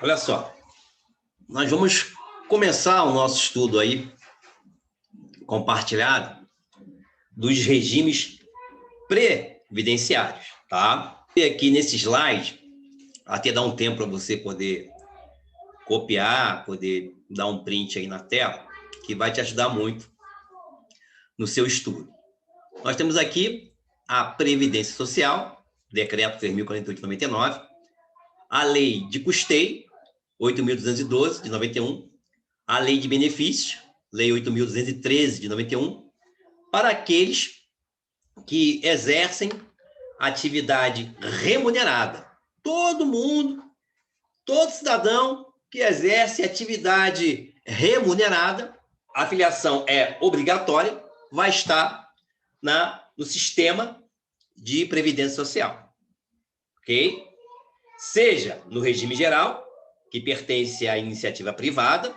Olha só, nós vamos começar o nosso estudo aí, compartilhado, dos regimes previdenciários, tá? E aqui nesse slide, até dar um tempo para você poder copiar, poder dar um print aí na tela, que vai te ajudar muito no seu estudo. Nós temos aqui a Previdência Social, Decreto 3.048 de 99, a Lei de Custeio, 8.212 de 91, a Lei de Benefícios, Lei 8.213 de 91, para aqueles que exercem atividade remunerada. Todo mundo, todo cidadão que exerce atividade remunerada, a filiação é obrigatória, vai estar no sistema de previdência social. Ok? Seja no regime geral, que pertence à iniciativa privada,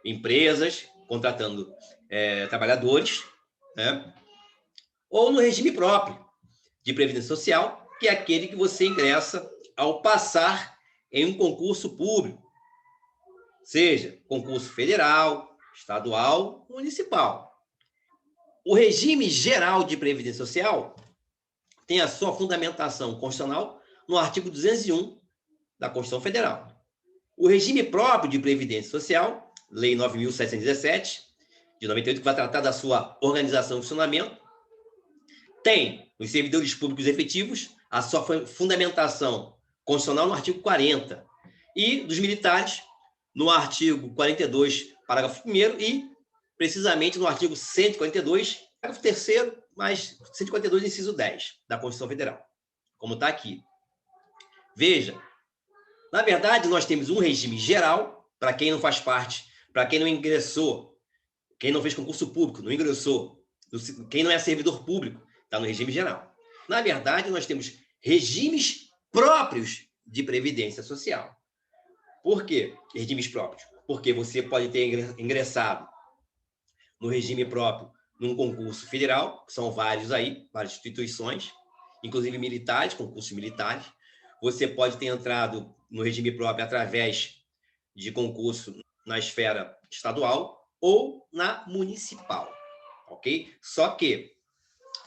empresas contratando trabalhadores, né? Ou no regime próprio de previdência social, que é aquele que você ingressa ao passar em um concurso público, seja concurso federal, estadual, municipal. O regime geral de previdência social tem a sua fundamentação constitucional no artigo 201 da Constituição Federal. O regime próprio de previdência social, Lei 9.717, de 98, que vai tratar da sua organização e funcionamento, tem os servidores públicos efetivos, a sua fundamentação constitucional no artigo 40, e dos militares no artigo 42, parágrafo 1º, e precisamente no artigo 142, parágrafo 3º, mais 142, inciso 10, da Constituição Federal, como está aqui. Veja, na verdade, nós temos um regime geral, para quem não faz parte, para quem não ingressou, quem não fez concurso público, não ingressou, quem não é servidor público, está no regime geral. Na verdade, nós temos regimes próprios de previdência social. Por quê? Regimes próprios. Porque você pode ter ingressado no regime próprio num concurso federal, que são vários aí, várias instituições, inclusive militares, concursos militares. Você pode ter entrado no regime próprio através de concurso na esfera estadual ou na municipal, ok? Só que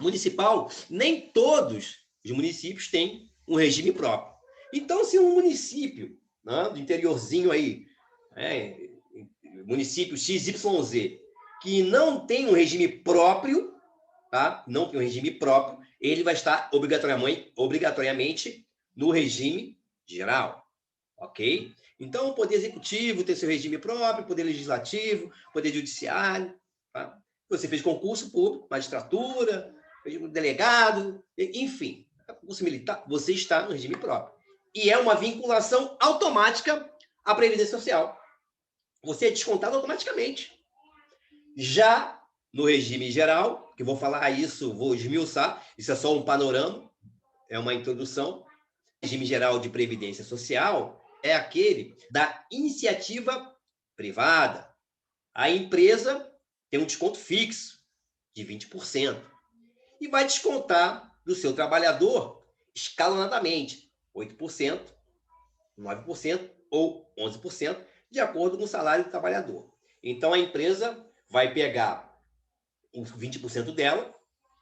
municipal, nem todos os municípios têm um regime próprio. Então, se um município, né, do interiorzinho aí, município XYZ, que não tem um regime próprio, tá? Não tem um regime próprio, ele vai estar obrigatoriamente no regime geral, ok? Então, o Poder Executivo tem seu regime próprio, Poder Legislativo, Poder Judiciário, tá? Você fez concurso público, magistratura, delegado, enfim, concurso militar, você está no regime próprio. E é uma vinculação automática à Previdência Social. Você é descontado automaticamente. Já no regime geral, que eu vou falar isso, vou esmiuçar, isso é só um panorama, é uma introdução. O regime geral de Previdência Social é aquele da iniciativa privada. A empresa tem um desconto fixo de 20%. E vai descontar do seu trabalhador escalonadamente 8%, 9% ou 11%, de acordo com o salário do trabalhador. Então, a empresa vai pegar os 20% dela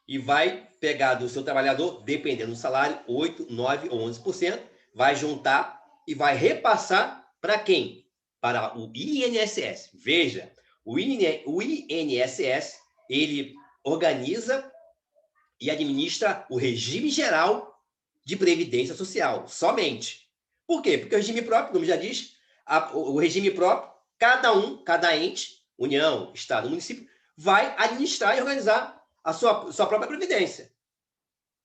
e vai pegar do seu trabalhador, dependendo do salário, 8%, 9% ou 11%, vai juntar e vai repassar para quem? Para o INSS. Veja, o INSS, ele organiza e administra o regime geral de previdência social, somente. Por quê? Porque o regime próprio, como já diz, o regime próprio, cada ente, União, Estado, município, vai administrar e organizar a sua própria previdência.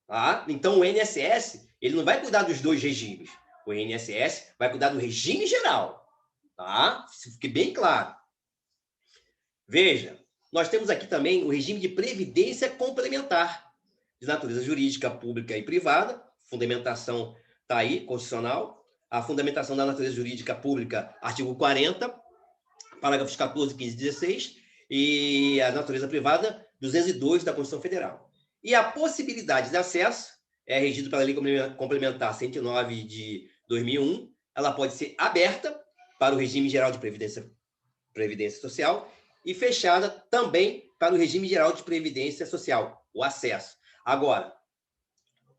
Tá? Então, o INSS, ele não vai cuidar dos dois regimes. O INSS vai cuidar do regime geral. Tá? Isso fique bem claro. Veja, nós temos aqui também o regime de previdência complementar, de natureza jurídica, pública e privada. Fundamentação está aí, constitucional. A fundamentação da natureza jurídica pública, artigo 40, parágrafos 14, 15 e 16, e a natureza privada, 202 da Constituição Federal. E a possibilidade de acesso é regido pela Lei Complementar 109 de 2001 ela pode ser aberta para o regime geral de previdência social e fechada também para o regime geral de previdência social, o acesso. Agora,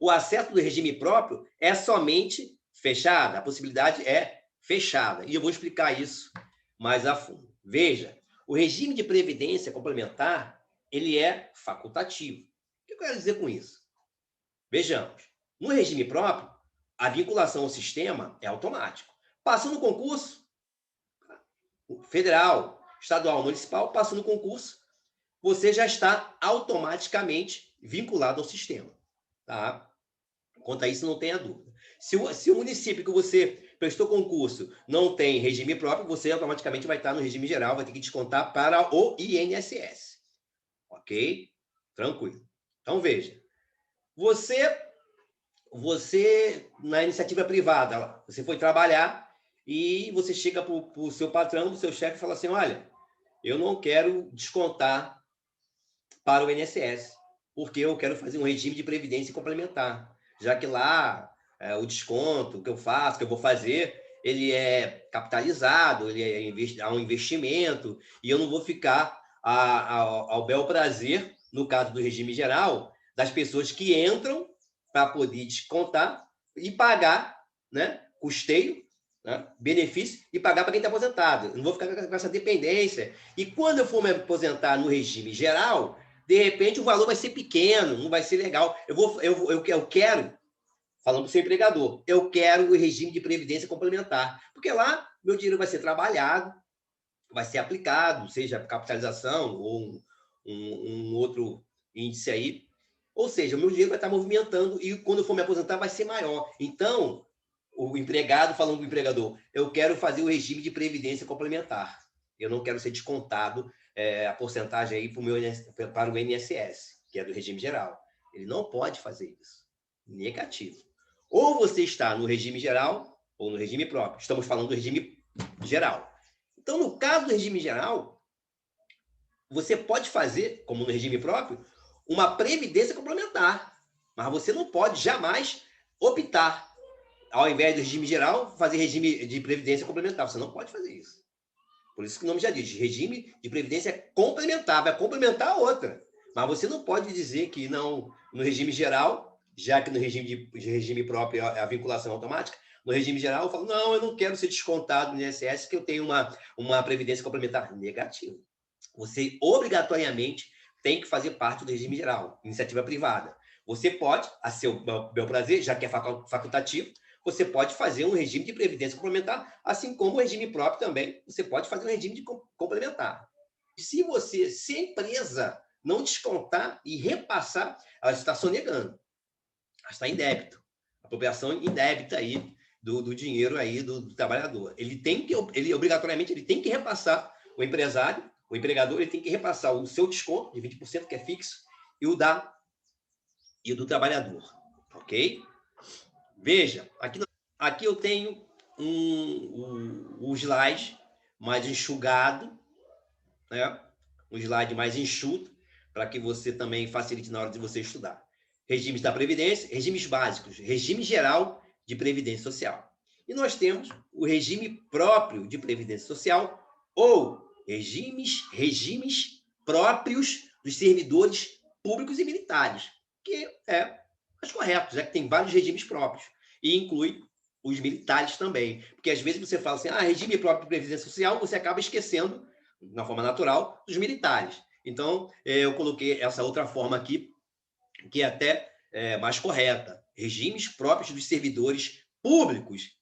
o acesso do regime próprio é somente fechada, a possibilidade é fechada. E eu vou explicar isso mais a fundo. Veja, o regime de previdência complementar, ele é facultativo. O que eu quero dizer com isso? Vejamos, no regime próprio, a vinculação ao sistema é automática. Passou no concurso, federal, estadual, municipal, passou no concurso, você já está automaticamente vinculado ao sistema. Tá? Quanto a isso, não tenha dúvida. Se o município que você prestou concurso não tem regime próprio, você automaticamente vai estar no regime geral, vai ter que descontar para o INSS. Ok? Tranquilo. Então, veja. Você na iniciativa privada, você foi trabalhar e você chega para o seu patrão, o seu chefe, e fala assim, olha, eu não quero descontar para o INSS, porque eu quero fazer um regime de previdência complementar, já que lá o desconto que eu faço, que eu vou fazer, ele é capitalizado, há um investimento, e eu não vou ficar ao bel prazer, no caso do regime geral, das pessoas que entram para poder descontar e pagar, né, custeio, né, benefício, e pagar para quem está aposentado. Eu não vou ficar com essa dependência. E quando eu for me aposentar no regime geral, de repente o valor vai ser pequeno, não vai ser legal. Eu quero, falando para o seu empregador, eu quero o regime de previdência complementar, porque lá meu dinheiro vai ser trabalhado, vai ser aplicado, seja capitalização ou um outro índice aí. Ou seja, o meu dinheiro vai estar movimentando e quando eu for me aposentar vai ser maior. Então, o empregado falando para o empregador, eu quero fazer o regime de previdência complementar. Eu não quero ser descontado a porcentagem aí para o INSS, que é do regime geral. Ele não pode fazer isso. Negativo. Ou você está no regime geral ou no regime próprio. Estamos falando do regime geral. Então, no caso do regime geral, você pode fazer, como no regime próprio, uma previdência complementar, mas você não pode jamais optar, ao invés do regime geral, fazer regime de previdência complementar. Você não pode fazer isso. Por isso que o nome já diz, regime de previdência complementar, vai complementar a outra. Mas você não pode dizer que não, no regime geral, já que no regime de regime próprio é a vinculação automática, no regime geral eu falo, não, eu não quero ser descontado no INSS, que eu tenho uma previdência complementar. Negativo. Você obrigatoriamente tem que fazer parte do regime geral, iniciativa privada. Você pode, a seu bel prazer, já que é facultativo, você pode fazer um regime de previdência complementar, assim como o regime próprio também, você pode fazer um regime de complementar. Se a empresa não descontar e repassar, ela está sonegando. Ela está em débito. Apropriação indébita aí do dinheiro aí do trabalhador. Ele obrigatoriamente ele tem que repassar o empresário. O empregador ele tem que repassar o seu desconto de 20%, que é fixo, e o do trabalhador. Ok? Veja, aqui eu tenho um slide mais enxugado, né? Um slide mais enxuto, para que você também facilite na hora de você estudar. Regimes da Previdência, regimes básicos, regime geral de Previdência Social. E nós temos o regime próprio de Previdência Social ou regimes próprios dos servidores públicos e militares, que é mais correto, já que tem vários regimes próprios, e inclui os militares também. Porque às vezes você fala assim, regime próprio de Previdência Social, você acaba esquecendo, na forma natural, dos militares. Então, eu coloquei essa outra forma aqui, que é até mais correta. Regimes próprios dos servidores públicos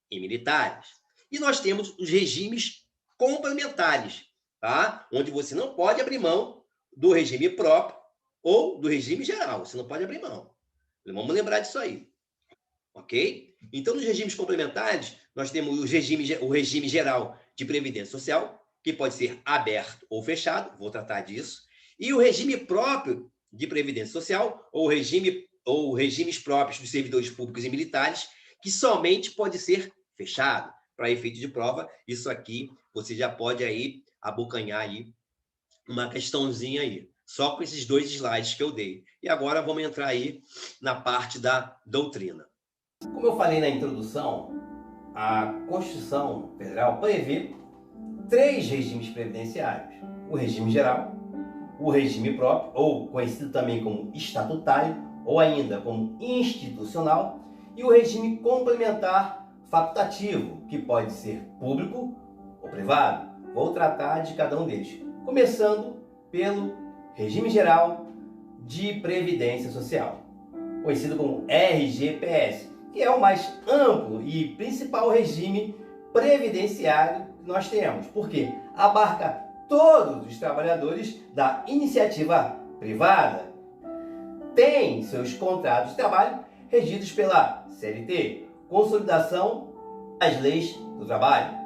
e militares. E nós temos os regimes complementares, tá? Onde você não pode abrir mão do regime próprio ou do regime geral. Você não pode abrir mão. Vamos lembrar disso aí. Ok? Então, nos regimes complementares, nós temos o regime geral de previdência social, que pode ser aberto ou fechado, vou tratar disso, e o regime próprio de previdência social, ou regimes próprios dos servidores públicos e militares, que somente pode ser fechado. Para efeito de prova, isso aqui você já pode aí abocanhar aí uma questãozinha aí, só com esses 2 slides que eu dei. E agora vamos entrar aí na parte da doutrina. Como eu falei na introdução, a Constituição Federal prevê 3 regimes previdenciários: o regime geral, o regime próprio, ou conhecido também como estatutário, ou ainda como institucional, e o regime complementar facultativo, que pode ser público ou privado. Vou tratar de cada um deles, começando pelo regime geral de previdência social, conhecido como RGPS, que é o mais amplo e principal regime previdenciário que nós temos, porque abarca todos os trabalhadores da iniciativa privada, tem seus contratos de trabalho regidos pela CLT, Consolidação das Leis do Trabalho.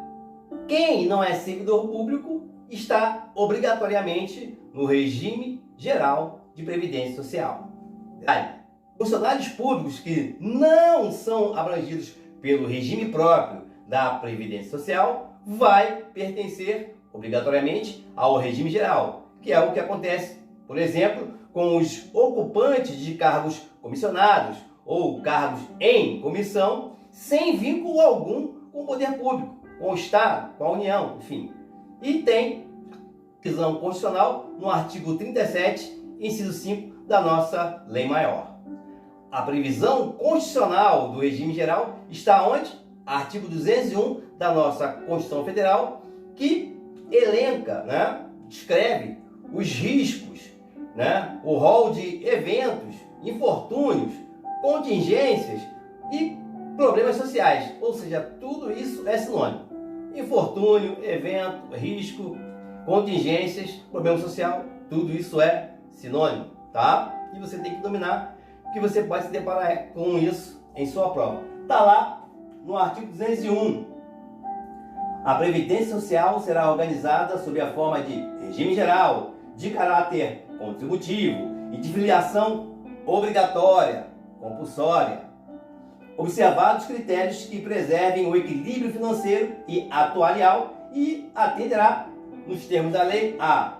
Quem não é servidor público está obrigatoriamente no regime geral de previdência social. Funcionários públicos que não são abrangidos pelo regime próprio da previdência social vai pertencer obrigatoriamente ao regime geral, que é o que acontece, por exemplo, com os ocupantes de cargos comissionados ou cargos em comissão, sem vínculo algum com o poder público, com o Estado, com a União, enfim. E tem previsão constitucional no artigo 37, inciso 5 da nossa Lei Maior. A previsão constitucional do regime geral está onde? Artigo 201 da nossa Constituição Federal, que elenca, descreve os riscos, o rol de eventos, infortúnios, contingências e problemas sociais. Ou seja, tudo isso é sinônimo. Infortúnio, evento, risco, contingências, problema social, tudo isso é sinônimo, tá? E você tem que dominar, que você pode se deparar com isso em sua prova. Está lá no artigo 201. A Previdência Social será organizada sob a forma de regime geral, de caráter contributivo e de filiação obrigatória, compulsória, observados critérios que preservem o equilíbrio financeiro e atuarial, e atenderá, nos termos da lei, a: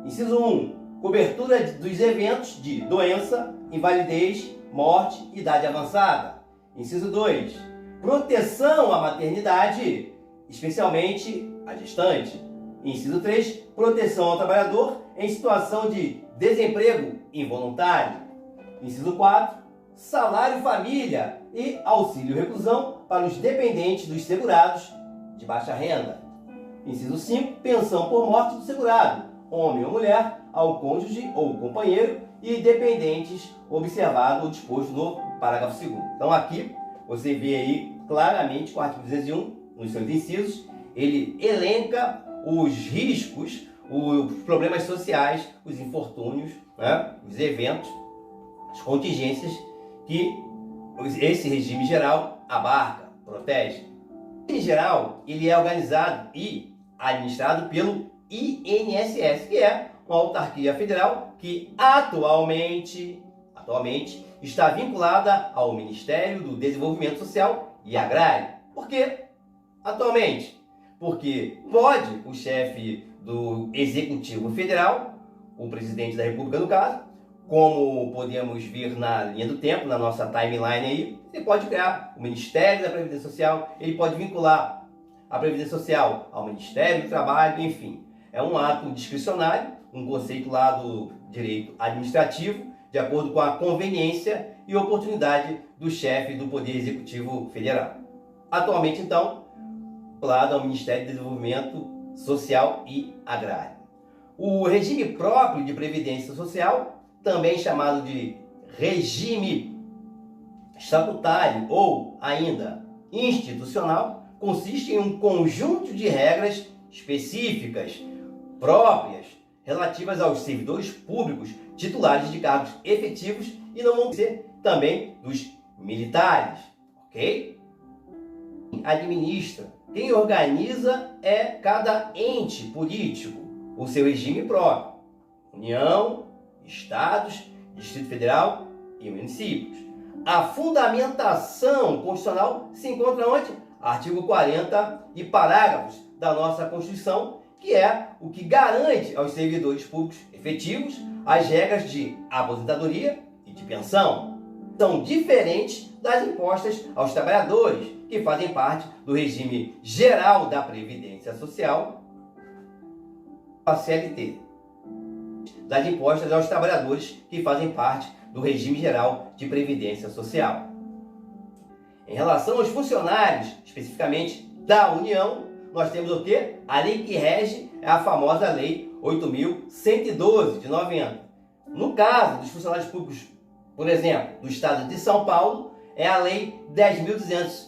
inciso 1, cobertura dos eventos de doença, invalidez, morte, idade avançada. Inciso 2, proteção à maternidade, especialmente à gestante. Inciso 3, proteção ao trabalhador em situação de desemprego involuntário. Inciso 4, salário família e auxílio reclusão para os dependentes dos segurados de baixa renda. Inciso 5, pensão por morte do segurado, homem ou mulher, ao cônjuge ou companheiro e dependentes, observado ou disposto no parágrafo 2º. Então aqui você vê aí claramente com o artigo 201, nos seus incisos, ele elenca os riscos, os problemas sociais, os infortúnios, os eventos, as contingências que esse regime geral abarca, protege. O regime geral ele é organizado e administrado pelo INSS, que é uma autarquia federal que atualmente está vinculada ao Ministério do Desenvolvimento Social e Agrário. Por quê? Atualmente, porque pode o chefe do Executivo Federal, o presidente da República no caso, como podemos ver na linha do tempo, na nossa timeline aí, ele pode criar o Ministério da Previdência Social, ele pode vincular a Previdência Social ao Ministério do Trabalho, enfim. É um ato discricionário, um conceito lá do direito administrativo, de acordo com a conveniência e oportunidade do chefe do Poder Executivo Federal. Atualmente, então, vinculado ao Ministério do Desenvolvimento Social e Agrário. O regime próprio de Previdência Social, também chamado de regime estatutário ou ainda institucional, consiste em um conjunto de regras específicas, próprias, relativas aos servidores públicos titulares de cargos efetivos e não vão ser também dos militares, ok? Administra. Quem organiza é cada ente político, o seu regime próprio, União, Estados, Distrito Federal e municípios. A fundamentação constitucional se encontra onde? Artigo 40 e parágrafos da nossa Constituição, que é o que garante aos servidores públicos efetivos as regras de aposentadoria e de pensão. São diferentes das impostas aos trabalhadores, que fazem parte do regime geral da Previdência Social, a CLT, das impostas aos trabalhadores que fazem parte do regime geral de Previdência Social. Em relação aos funcionários, especificamente da União, nós temos o quê? A lei que rege é a famosa Lei 8.112, de 90. No caso dos funcionários públicos, por exemplo, do Estado de São Paulo, é a Lei 10.261,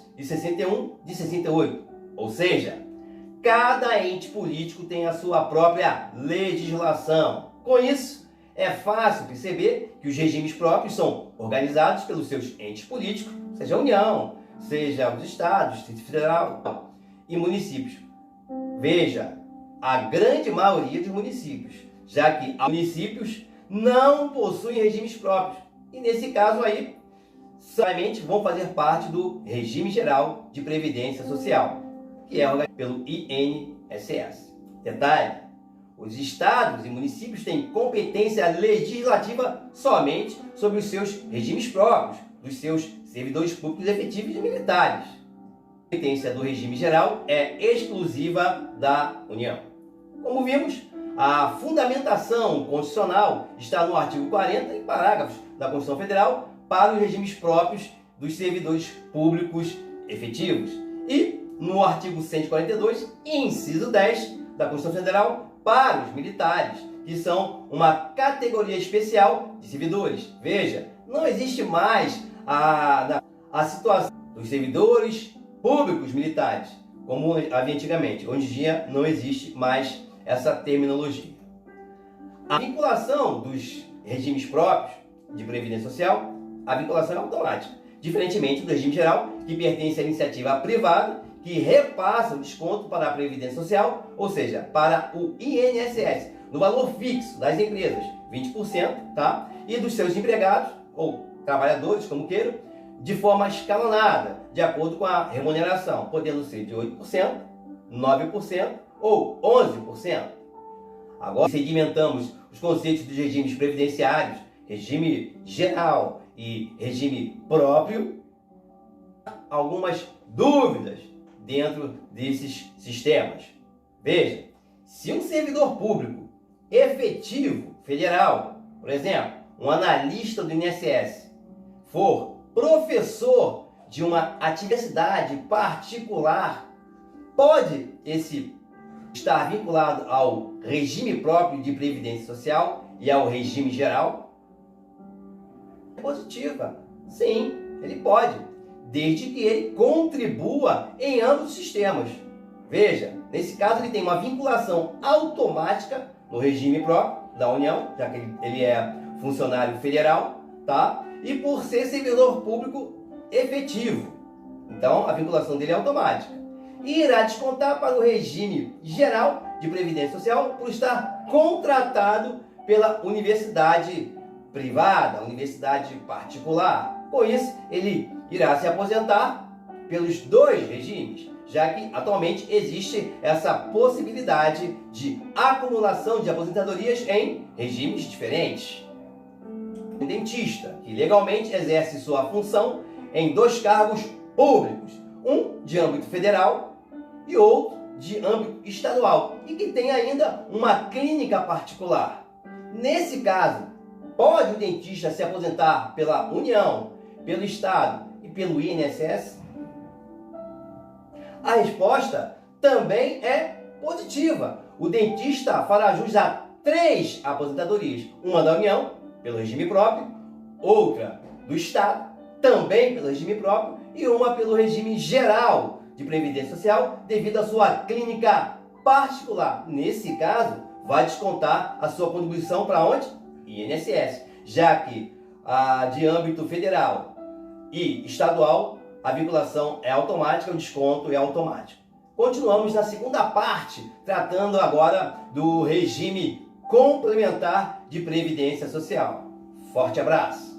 de 68. Ou seja, cada ente político tem a sua própria legislação. Com isso, é fácil perceber que os regimes próprios são organizados pelos seus entes políticos, seja a União, seja os estados, Distrito Federal e municípios. Veja, a grande maioria dos municípios, já que os municípios não possuem regimes próprios. E nesse caso aí, somente vão fazer parte do Regime Geral de Previdência Social, que é organizado pelo INSS. Detalhe: os estados e municípios têm competência legislativa somente sobre os seus regimes próprios, dos seus servidores públicos efetivos e militares. A competência do regime geral é exclusiva da União. Como vimos, a fundamentação constitucional está no artigo 40, em parágrafos da Constituição Federal, para os regimes próprios dos servidores públicos efetivos. E no artigo 142, inciso 10 da Constituição Federal, para os militares, que são uma categoria especial de servidores. Veja, não existe mais a situação dos servidores públicos militares, como havia antigamente. Hoje em dia não existe mais essa terminologia. A vinculação dos regimes próprios de Previdência Social, a vinculação é automática, diferentemente do regime geral, que pertence à iniciativa privada, que repassa o desconto para a Previdência Social, ou seja, para o INSS, no valor fixo das empresas, 20%, tá? E dos seus empregados, ou trabalhadores, como queiram, de forma escalonada, de acordo com a remuneração, podendo ser de 8%, 9% ou 11%. Agora, segmentamos os conceitos dos regimes previdenciários, regime geral e regime próprio, algumas dúvidas dentro desses sistemas. Veja, se um servidor público efetivo federal, por exemplo, um analista do INSS, for professor de uma atividade particular, pode esse estar vinculado ao regime próprio de Previdência Social e ao regime geral? É positiva. Sim, ele pode, desde que ele contribua em ambos os sistemas. Veja, nesse caso ele tem uma vinculação automática no regime próprio da União, já que ele é funcionário federal, tá? E por ser servidor público efetivo. Então, a vinculação dele é automática. E irá descontar para o regime geral de Previdência Social por estar contratado pela universidade privada, universidade particular. Com isso, ele irá se aposentar pelos dois regimes, já que atualmente existe essa possibilidade de acumulação de aposentadorias em regimes diferentes. Um dentista que legalmente exerce sua função em dois cargos públicos, um de âmbito federal e outro de âmbito estadual, e que tem ainda uma clínica particular. Nesse caso, pode o dentista se aposentar pela União, pelo Estado e pelo INSS? A resposta também é positiva. O dentista fará jus a 3 aposentadorias, uma da União, pelo regime próprio, outra do Estado, também pelo regime próprio, e uma pelo regime geral de Previdência Social, devido à sua clínica particular. Nesse caso, vai descontar a sua contribuição para onde? INSS, já que a de âmbito federal e estadual, a vinculação é automática, o desconto é automático. Continuamos na segunda parte, tratando agora do regime complementar de Previdência Social. Forte abraço!